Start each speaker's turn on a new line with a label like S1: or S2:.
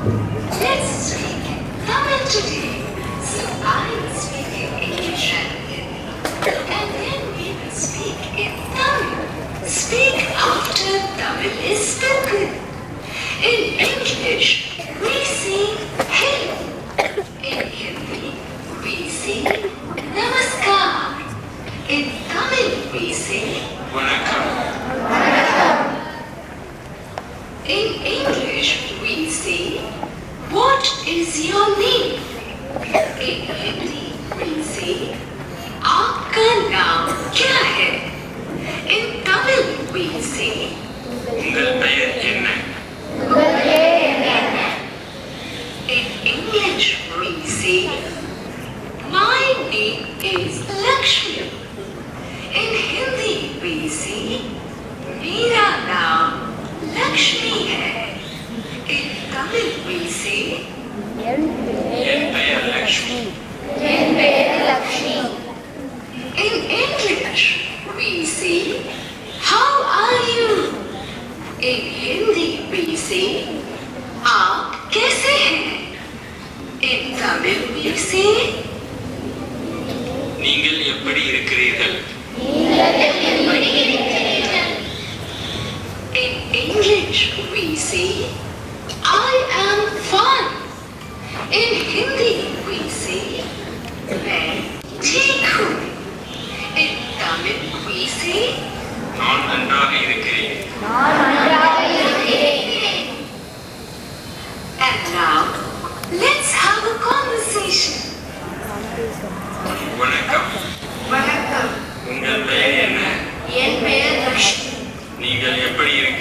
S1: Let's speak Tamil today. So I will speak in English and Hindi. And then we will speak in Tamil. Speak after Tamil is spoken. In English, we say hello. In Hindi, we say namaskar. In Tamil, we say
S2: Vanakkam.
S1: In English, we say, what is your name? In Hindi, we say, आपका नाम क्या है? In Tamil, we say,
S2: உங்கள் பெயர் என்ன?
S1: In English, we say, my name is Lakshmi. In Hindi, we say, मेरा नाम लक्ष्मी है. In Tamil, we say,
S2: என் பெயர் Lakshmi.
S1: in English, we say, how are you? In Hindi, we say, आप कैसे हैं? In Tamil, we say,
S2: நீங்கள் எப்படி இருக்கிறீர்கள்?
S1: in English, we say, I am fine. In Hindi, we say, मैं ठीक हूँ. In Tamil, we say,
S2: நான் நன்றாக இருக்கிறேன்.
S1: and now, let's have a conversation.
S2: வணக்கம்.
S1: வணக்கம்.
S2: உங்கள் பெயர் என்ன?
S1: என் பெயர் லக்ஷ்மி.
S2: நீங்கள் எப்படி இருக்கிறீர்கள்?